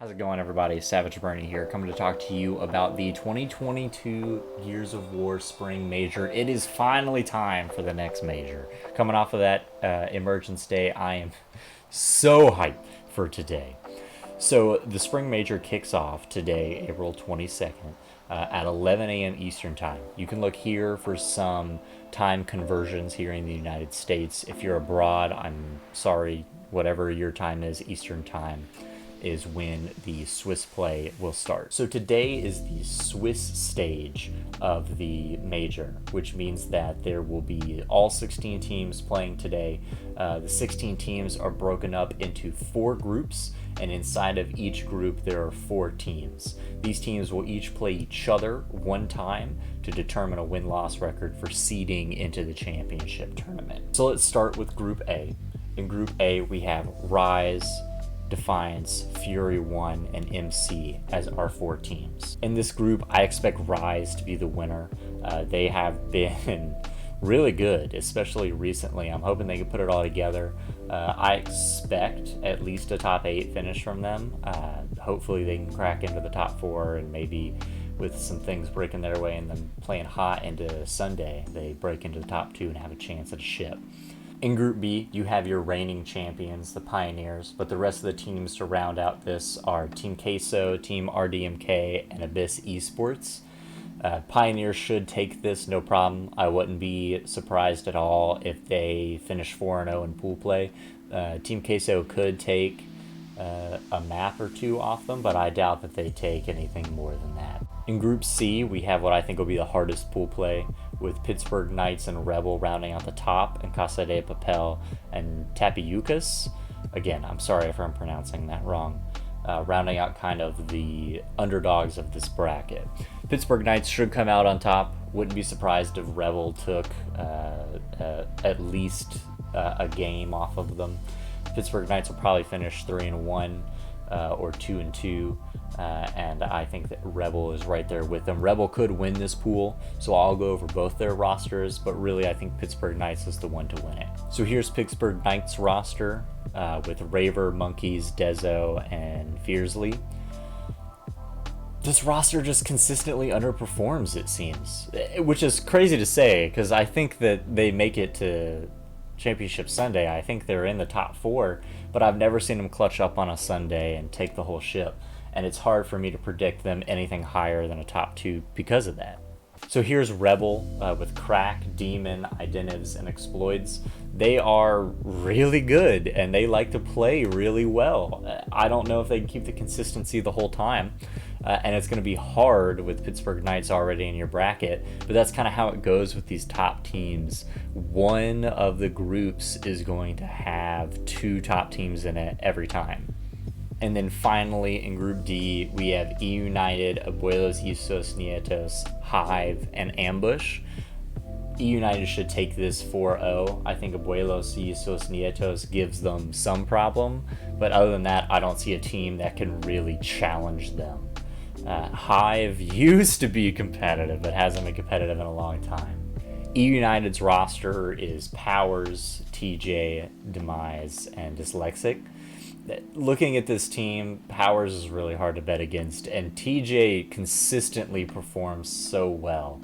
How's it going, everybody? Savage Bernie here, coming to talk to you about the 2022 Gears of War Spring Major. It is finally time for the next major. Coming off of that Emergence Day, I am so hyped for today. So the Spring Major kicks off today, April 22nd, at 11 a.m. Eastern Time. You can look here for some time conversions here in the United States. If you're abroad, I'm sorry, whatever your time is, Eastern Time is when the Swiss play will start. So today is the Swiss stage of the major, which means that there will be all 16 teams playing today. The 16 teams are broken up into 4 groups, and inside of each group there are 4 teams. These teams will each play each other one time to determine a win-loss record for seeding into the championship tournament. So let's start with Group A. In Group A we have Rise, Defiance, Fury 1, and MC as our 4 teams. In this group, I expect Rise to be the winner. They have been really good, especially recently. I'm hoping they can put it all together. I expect at least a top 8 finish from them. Hopefully they can crack into the top 4, and maybe with some things breaking their way and them playing hot into Sunday, they break into the top 2 and have a chance at a ship. In Group B, you have your reigning champions, the Pioneers, but the rest of the teams to round out this are Team Queso, Team RDMK, and Abyss Esports. Pioneers should take this, no problem. I wouldn't be surprised at all if they finish 4-0 in pool play. Team Queso could take a map or 2 off them, but I doubt that they take anything more than that. In Group C, we have what I think will be the hardest pool play, with Pittsburgh Knights and Rebel rounding out the top, and Casa de Papel and Tapiucas. Again, I'm sorry if I'm pronouncing that wrong. Rounding out kind of the underdogs of this bracket. Pittsburgh Knights should come out on top. Wouldn't be surprised if Rebel took at least a game off of them. Pittsburgh Knights will probably finish 3-1 or 2-2. And I think that Rebel is right there with them. Rebel could win this pool, so I'll go over both their rosters, but really I think Pittsburgh Knights is the one to win it. So here's Pittsburgh Knights roster with Raver, Monkeys, Dezo, and Fiersley. This roster just consistently underperforms, it seems, which is crazy to say because I think that they make it to Championship Sunday. I think they're in the top 4, but I've never seen them clutch up on a Sunday and take the whole ship. And it's hard for me to predict them anything higher than a top 2 because of that. So here's Rebel with Crack, Demon, Identivs, and Exploits. They are really good, and they like to play really well. I don't know if they can keep the consistency the whole time, and it's going to be hard with Pittsburgh Knights already in your bracket, but that's kind of how it goes with these top teams. One of the groups is going to have 2 top teams in it every time. And then finally, in Group D, we have E United, Abuelos Isos Nietos, Hive, and Ambush. E United should take this 4-0. I think Abuelos Isos Nietos gives them some problem, but other than that, I don't see a team that can really challenge them. Hive used to be competitive, but hasn't been competitive in a long time. E United's roster is Powers, TJ, Demise, and Dyslexic. Looking at this team, Powers is really hard to bet against, and TJ consistently performs so well.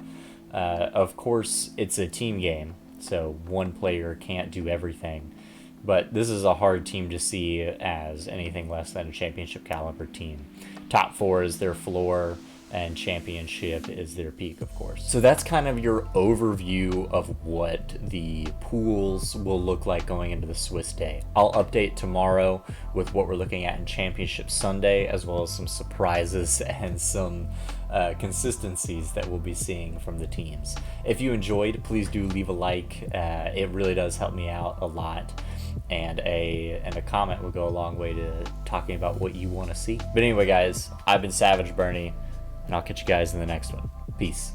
Of course, it's a team game, so one player can't do everything, but this is a hard team to see as anything less than a championship caliber team. Top 4 is their floor, and championship is their peak, of course. So that's kind of your overview of what the pools will look like going into the Swiss day. I'll update tomorrow with what we're looking at in Championship Sunday, as well as some surprises and some consistencies that we'll be seeing from the teams. If you enjoyed, please do leave a like. It really does help me out a lot. And a comment will go a long way to talking about what you want to see. But anyway, guys, I've been Savage Bernie, and I'll catch you guys in the next one. Peace.